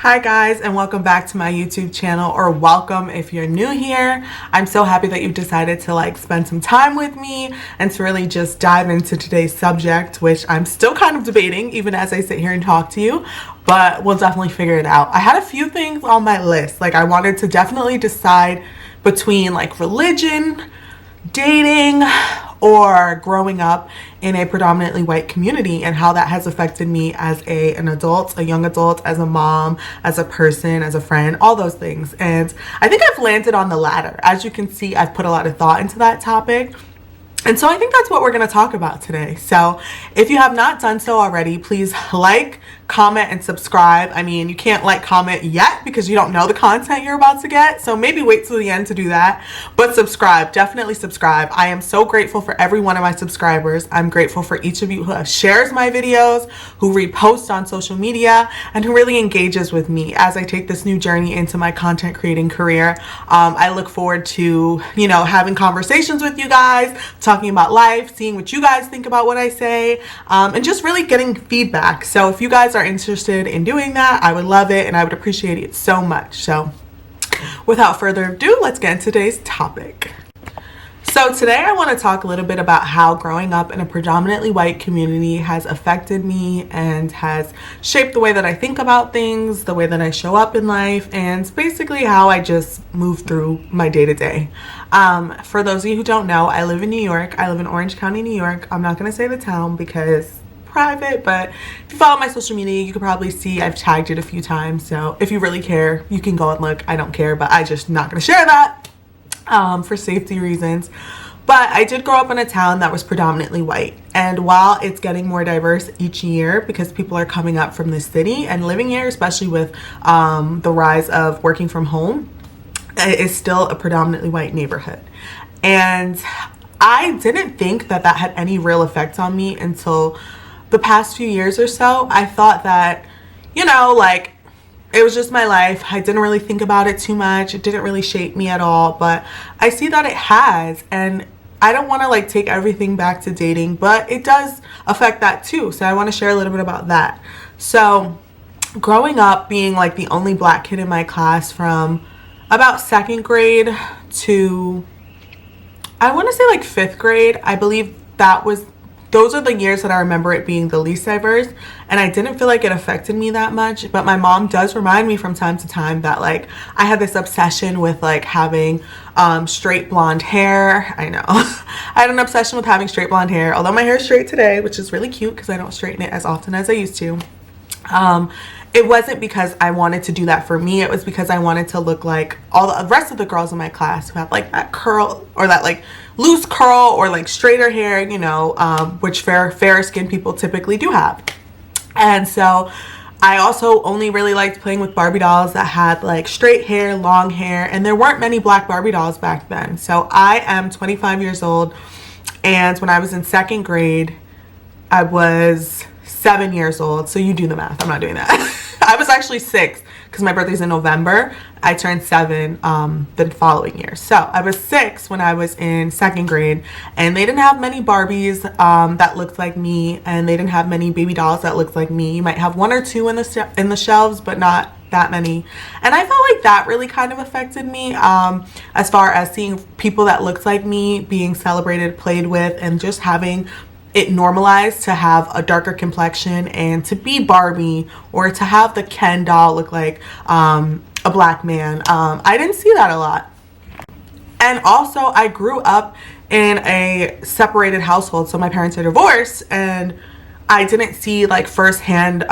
Hi guys, and welcome back to my YouTube channel, or welcome if you're new here. I'm so happy that you've decided to spend some time with me and to really just dive into today's subject, which I'm still kind of debating even as I sit here and talk to you, but we'll definitely figure it out. I had a few things on my list. I wanted to definitely decide between religion, dating, or growing up in a predominantly white community and how that has affected me as an adult, a young adult, as a mom, as a person, as a friend, all those things. And I think I've landed on the latter. As you can see, I've put a lot of thought into that topic. And so I think that's what we're going to talk about today. So if you have not done so already, please like, comment, and subscribe. I mean, you can't comment yet because you don't know the content you're about to get. So maybe wait till the end to do that. But subscribe, definitely subscribe. I am so grateful for every one of my subscribers. I'm grateful for each of you who shares my videos, who reposts on social media, and who really engages with me as I take this new journey into my content creating career. I look forward to, having conversations with you guys, talking about life, seeing what you guys think about what I say, and just really getting feedback. So if you guys are interested in doing that, I would love it and I would appreciate it so much. So without further ado, let's get into today's topic. So today I want to talk a little bit about how growing up in a predominantly white community has affected me and has shaped the way that I think about things, the way that I show up in life, and basically how I just move through my day-to-day. For those of you who don't know, I live in New York. I live in Orange County, New York. I'm not going to say the town because private, but if you follow my social media, you can probably see I've tagged it a few times. So if you really care, you can go and look. I don't care, but I just not going to share that for safety reasons. But I did grow up in a town that was predominantly white. And while it's getting more diverse each year because people are coming up from the city and living here, especially with the rise of working from home, it is still a predominantly white neighborhood. And I didn't think that that had any real effect on me until the past few years or so. I thought that, it was just my life. I didn't really think about it too much. It didn't really shape me at all, but I see that it has. And I don't want to take everything back to dating, but it does affect that too. So I want to share a little bit about that. So growing up being the only black kid in my class from about second grade to, I want to say fifth grade, I believe those are the years that I remember it being the least diverse, and I didn't feel like it affected me that much. But my mom does remind me from time to time that I had this obsession with having straight blonde hair. I know I had an obsession with having straight blonde hair, although my hair is straight today, which is really cute because I don't straighten it as often as I used to. It wasn't because I wanted to do that for me. It was because I wanted to look like all the rest of the girls in my class who have that curl or that loose curl or straighter hair, which fair skinned people typically do have. And so I also only really liked playing with Barbie dolls that had straight hair, long hair, and there weren't many black Barbie dolls back then. So I am 25 years old, and when I was in second grade, I was 7 years old. So you do the math. I'm not doing that. I was actually 6 because my birthday's in November. I turned 7 the following year. So I was 6 when I was in second grade, and they didn't have many Barbies that looked like me, and they didn't have many baby dolls that looked like me. You might have 1 or 2 in the shelves, but not that many. And I felt like that really kind of affected me as far as seeing people that looked like me being celebrated, played with, and just having it normalized to have a darker complexion and to be Barbie or to have the Ken doll look like a black man. I didn't see that a lot. And also I grew up in a separated household. So my parents are divorced, and I didn't see firsthand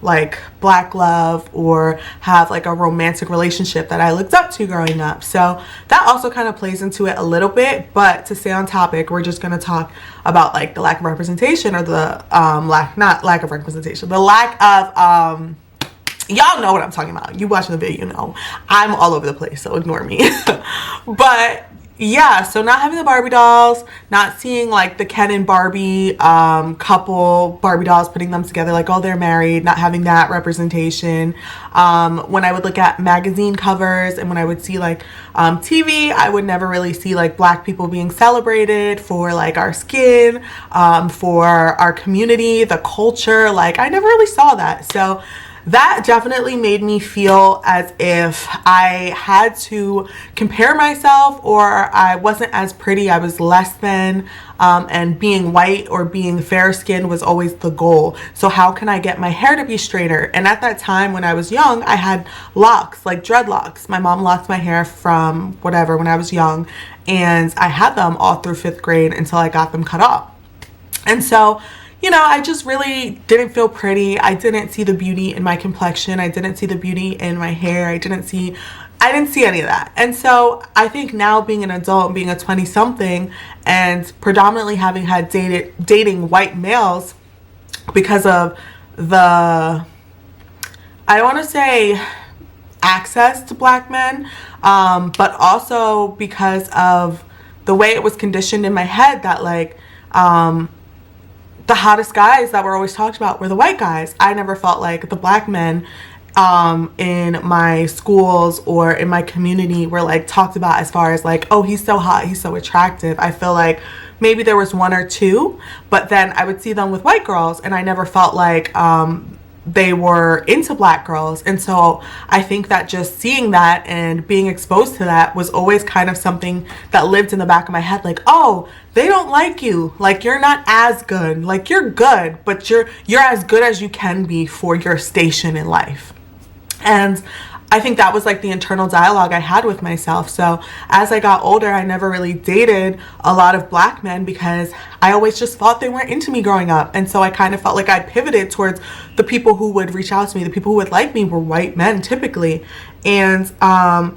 black love or have a romantic relationship that I looked up to growing up. So that also kind of plays into it a little bit. But to stay on topic, we're just going to talk about the lack of representation, or the lack of representation, the lack of y'all know what I'm talking about. You watching the video, I'm all over the place, so ignore me. But yeah, so not having the Barbie dolls, not seeing the Ken and Barbie couple Barbie dolls, putting them together oh, they're married, not having that representation. When I would look at magazine covers and when I would see TV, I would never really see black people being celebrated for our skin, for our community, the culture. I never really saw that. So that definitely made me feel as if I had to compare myself, or I wasn't as pretty, I was less than, and being white or being fair skinned was always the goal. So how can I get my hair to be straighter? And at that time when I was young, I had locks, like dreadlocks. My mom locked my hair from whatever when I was young, and I had them all through 5th grade until I got them cut off. And so, you know, I just really didn't feel pretty. I didn't see the beauty in my complexion. I didn't see the beauty in my hair. I didn't see any of that. And so I think now, being an adult, being a 20-something, and predominantly having had dating white males because of the, I don't want to say access to black men, but also because of the way it was conditioned in my head that, like, the hottest guys that were always talked about were the white guys. I never felt like the black men in my schools or in my community were like talked about as far as like, oh, he's so hot, he's so attractive. I feel like maybe there was one or two, but then I would see them with white girls, and I never felt like they were into black girls. And so I think that just seeing that and being exposed to that was always kind of something that lived in the back of my head, like, oh, they don't like you, like you're not as good, like you're good, but you're as good as you can be for your station in life. And I think that was like the internal dialogue I had with myself. So as I got older, I never really dated a lot of black men because I always just thought they weren't into me growing up. And so I kind of felt like I pivoted towards the people who would reach out to me. The people who would like me were white men typically. And I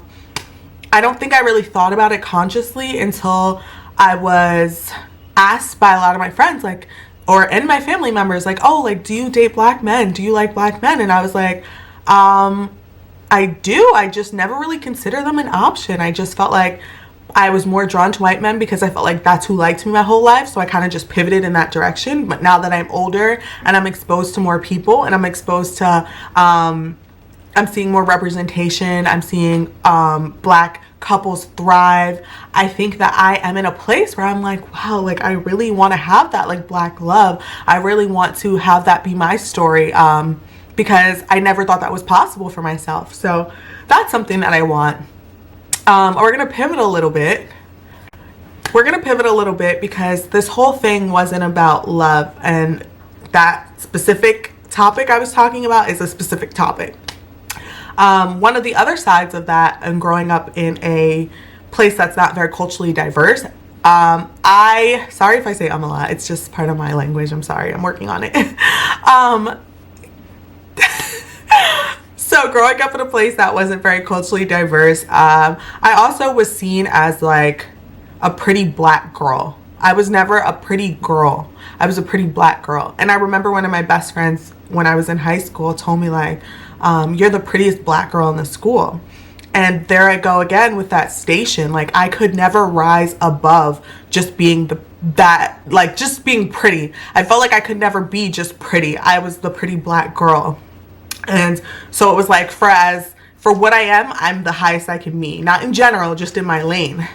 don't think I really thought about it consciously until I was asked by a lot of my friends, like, and my family members, like, oh, like, do you date black men? Do you like black men? And I was like, I do. I just never really considered them an option. I just felt like I was more drawn to white men because I felt like that's who liked me my whole life. So I kind of just pivoted in that direction. But now that I'm older and I'm exposed to more people, and I'm exposed to, I'm seeing more representation, I'm seeing black couples thrive, I think that I am in a place where I'm like, wow, like I really want to have that like black love. I really want to have that be my story. Because I never thought that was possible for myself. So that's something that I want. We're going to pivot a little bit. Because this whole thing wasn't about love. And that specific topic I was talking about is a specific topic. One of the other sides of that, and growing up in a place that's not very culturally diverse, sorry if I say a lot. It's just part of my language. I'm sorry. I'm working on it. So growing up in a place that wasn't very culturally diverse, I also was seen as like a pretty black girl. I was never a pretty girl. I was a pretty black girl. And I remember one of my best friends when I was in high school told me like, you're the prettiest black girl in the school. And there I go again with that station. Like I could never rise above just being just being pretty. I felt like I could never be just pretty. I was the pretty black girl. And so it was like, for what I am, I'm the highest I can be. Not in general, just in my lane.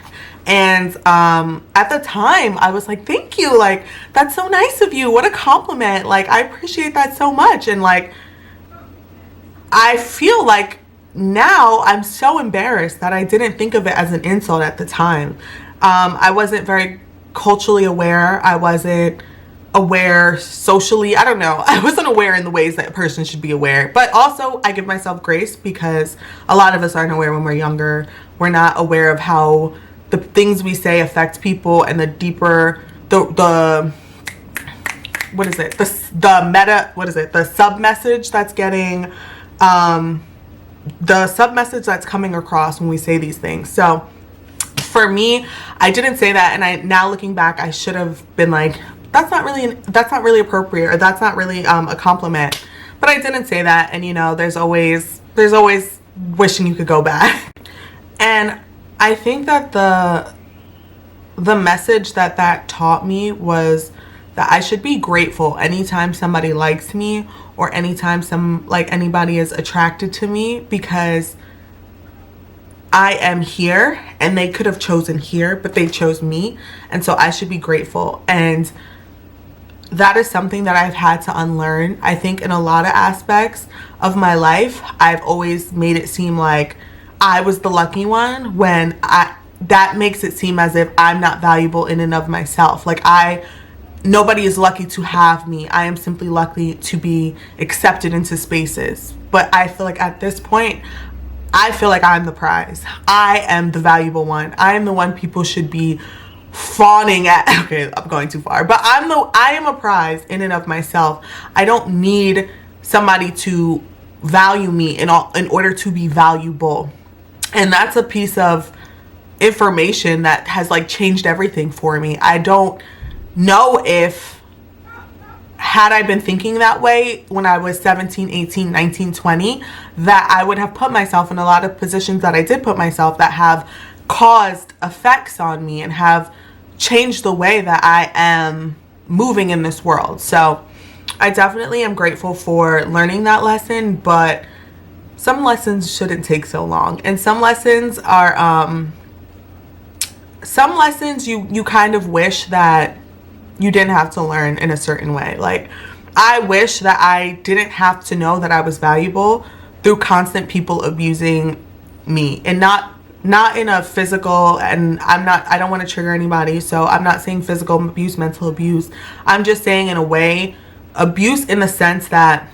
And at the time, I was like, thank you. Like, that's so nice of you. What a compliment. Like, I appreciate that so much. And like, I feel like now I'm so embarrassed that I didn't think of it as an insult at the time. I wasn't very culturally aware. I wasn't aware socially. I don't know. I wasn't aware in the ways that a person should be aware. But also, I give myself grace because a lot of us aren't aware when we're younger. We're not aware of how the things we say affect people, and the deeper, the sub message that's getting, the sub message that's coming across when we say these things. So for me, I didn't say that, and now looking back, I should have been like, that's not really appropriate, or that's not really a compliment. But I didn't say that, and you know, there's always wishing you could go back. And I think that the message that taught me was that I should be grateful anytime somebody likes me, or anytime anybody is attracted to me, because I am here, and they could have chosen here, but they chose me, and so I should be grateful. And that is something that I've had to unlearn. I think in a lot of aspects of my life, I've always made it seem like I was the lucky one, when that makes it seem as if I'm not valuable in and of myself. Like nobody is lucky to have me. I am simply lucky to be accepted into spaces. But I feel like at this point, I feel like I'm the prize. I am the valuable one. I am the one people should be fawning at. Okay, I'm going too far. But I am a prize in and of myself. I don't need somebody to value me in order to be valuable. And that's a piece of information that has like changed everything for me. I don't know if had I been thinking that way when I was 17, 18, 19, 20, that I would have put myself in a lot of positions that I did put myself, that have caused effects on me and have changed the way that I am moving in this world. So I definitely am grateful for learning that lesson, but some lessons shouldn't take so long. And some lessons are, you kind of wish that you didn't have to learn in a certain way. Like, I wish that I didn't have to know that I was valuable through constant people abusing me, and not in a physical, and I don't want to trigger anybody, so I'm not saying physical abuse, mental abuse. I'm just saying in a way, abuse in the sense that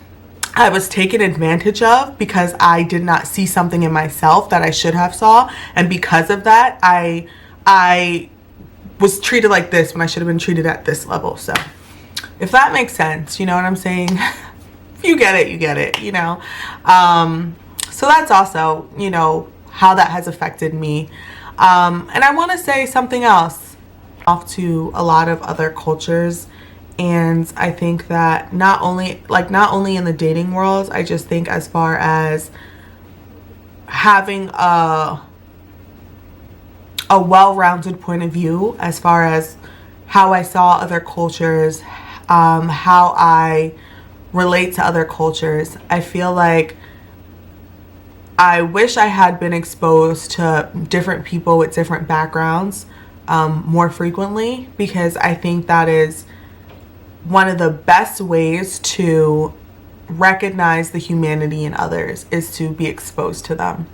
I was taken advantage of because I did not see something in myself that I should have saw, and because of that, I was treated like this when I should have been treated at this level. So if that makes sense, you know what I'm saying? If you get it, you get it, you know? So that's also, you know, how that has affected me. And I want to say something else off to a lot of other cultures. And I think that not only in the dating world, I just think as far as having a well-rounded point of view, as far as how I saw other cultures, how I relate to other cultures, I feel like I wish I had been exposed to different people with different backgrounds more frequently, because I think that is one of the best ways to recognize the humanity in others, is to be exposed to them.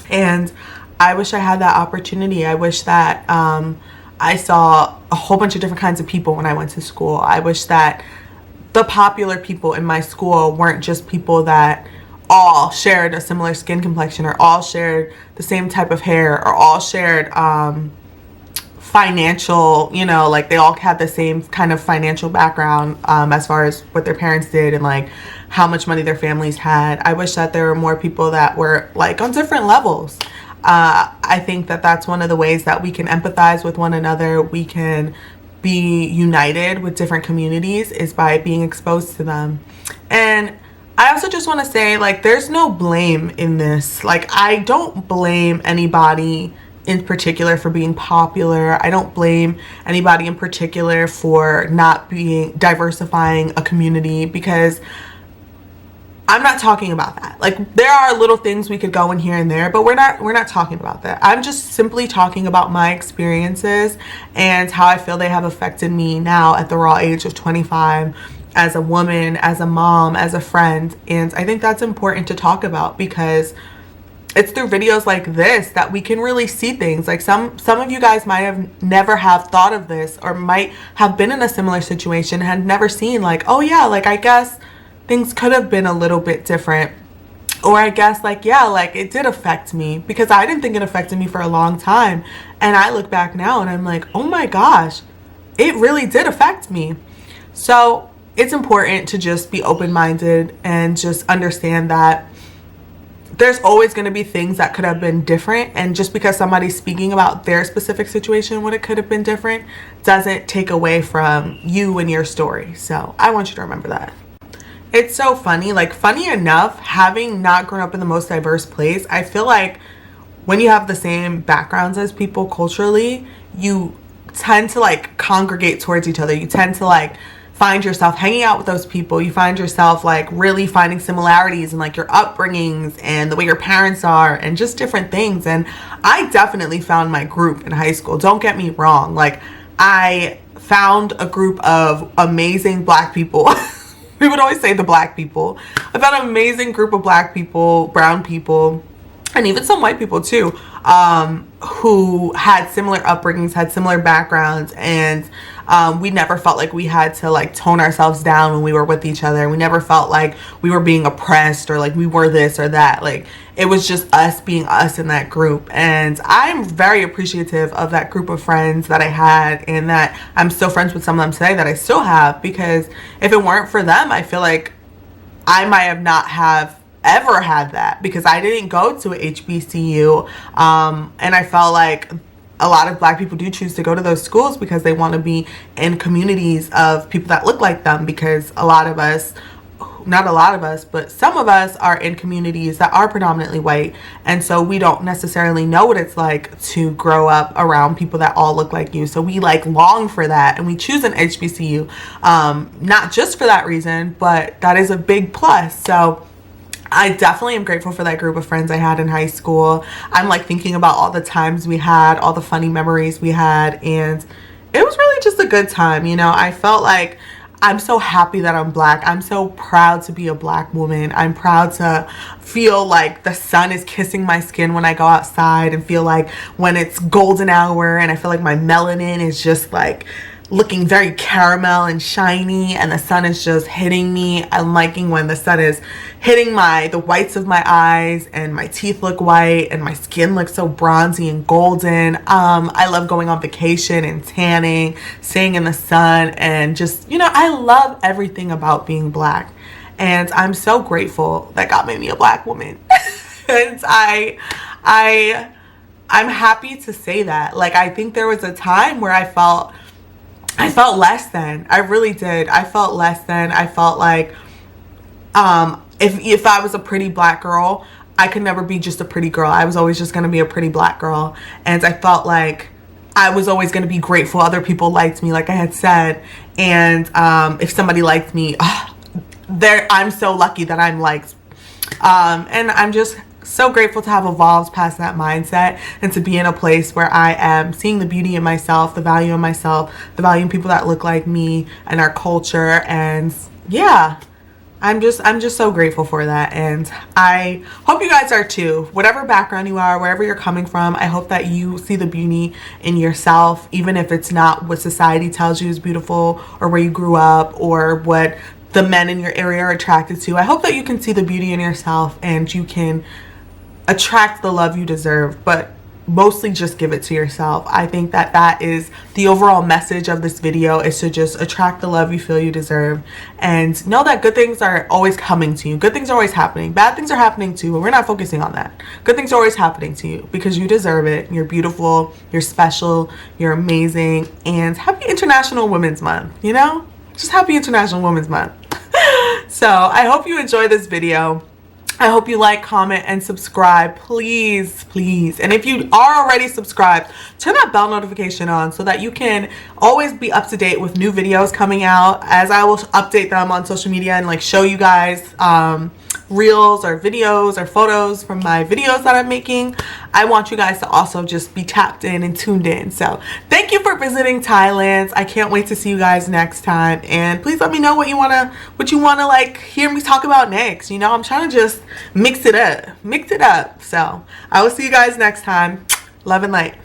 And I wish I had that opportunity. I wish that I saw a whole bunch of different kinds of people when I went to school. I wish that the popular people in my school weren't just people that all shared a similar skin complexion, or all shared the same type of hair, or all shared financial, you know, like they all had the same kind of financial background as far as what their parents did and like how much money their families had. I wish that there were more people that were like on different levels. I think that that's one of the ways that we can empathize with one another. We can be united with different communities, is by being exposed to them. And I also just want to say, like, there's no blame in this. Like, I don't blame anybody in particular for being popular. I don't blame anybody in particular for not diversifying a community, because I'm not talking about that. Like, there are little things we could go in here and there, but we're not talking about that. I'm just simply talking about my experiences and how I feel they have affected me now at the raw age of 25, as a woman, as a mom, as a friend. And I think that's important to talk about, because it's through videos like this that we can really see things. Like, some of you guys might have never have thought of this, or might have been in a similar situation, had never seen like, oh yeah, like I guess things could have been a little bit different. Or I guess like, yeah, like it did affect me, because I didn't think it affected me for a long time. And I look back now and I'm like, oh my gosh, it really did affect me. So it's important to just be open-minded and just understand that there's always going to be things that could have been different. And just because somebody's speaking about their specific situation when it could have been different, doesn't take away from you and your story. So I want you to remember that. It's so funny, like funny enough, having not grown up in the most diverse place, I feel like when you have the same backgrounds as people culturally, you tend to like congregate towards each other. You tend to like find yourself hanging out with those people. You find yourself like really finding similarities in like your upbringings and the way your parents are and just different things. And I definitely found my group in high school. Don't get me wrong. Like, I found a group of amazing Black people. We would always say the Black people. I found an amazing group of Black people, brown people, and even some white people too, who had similar upbringings, had similar backgrounds, and we never felt like we had to like tone ourselves down when we were with each other. We never felt like we were being oppressed or like we were this or that. Like, it was just us being us in that group. And I'm very appreciative of that group of friends that I had, and that I'm still friends with some of them today that I still have, because if it weren't for them, I feel like I might have not have ever had that, because I didn't go to a HBCU, and I felt like a lot of Black people do choose to go to those schools because they want to be in communities of people that look like them, because a lot of us, not a lot of us, but some of us are in communities that are predominantly white, and so we don't necessarily know what it's like to grow up around people that all look like you. So we like long for that, and we choose an HBCU, not just for that reason, but that is a big plus. So I definitely am grateful for that group of friends I had in high school. I'm like thinking about all the times we had, all the funny memories we had, and it was really just a good time. You know, I felt like I'm so happy that I'm Black. I'm so proud to be a Black woman. I'm proud to feel like the sun is kissing my skin when I go outside, and feel like when it's golden hour and I feel like my melanin is just like looking very caramel and shiny, and the sun is just hitting me. I'm liking when the sun is hitting the whites of my eyes, and my teeth look white, and my skin looks so bronzy and golden. I love going on vacation and tanning, staying in the sun, and just, you know, I love everything about being Black. And I'm so grateful that God made me a Black woman. And I'm happy to say that. Like, I think there was a time where I felt less than. I really did. I felt less than. I felt like if I was a pretty Black girl, I could never be just a pretty girl. I was always just going to be a pretty Black girl. And I felt like I was always going to be grateful other people liked me, like I had said. And if somebody liked me, I'm so lucky that I'm liked. And I'm just so grateful to have evolved past that mindset, and to be in a place where I am seeing the beauty in myself, the value in myself, the value in people that look like me and our culture. And yeah, I'm just so grateful for that. And I hope you guys are too. Whatever background you are, wherever you're coming from, I hope that you see the beauty in yourself, even if it's not what society tells you is beautiful, or where you grew up, or what the men in your area are attracted to. I hope that you can see the beauty in yourself, and you can attract the love you deserve, but mostly just give it to yourself. I think that that is the overall message of this video, is to just attract the love you feel you deserve, and know that good things are always coming to you. Good things are always happening. Bad things are happening too, but we're not focusing on that. Good things are always happening to you because you deserve it. You're beautiful, you're special, you're amazing, and happy International Women's Month, you know? Just happy International Women's Month. So I hope you enjoy this video. I hope you like, comment, and subscribe, please, please. And if you are already subscribed, turn that bell notification on so that you can always be up to date with new videos coming out, as I will update them on social media and like show you guys reels or videos or photos from my videos that I'm making. I want you guys to also just be tapped in and tuned in. So thank you for visiting Thailand. I can't wait to see you guys next time, and please let me know what you wanna like hear me talk about next. You know, I'm trying to just mix it up. So I will see you guys next time. Love and light.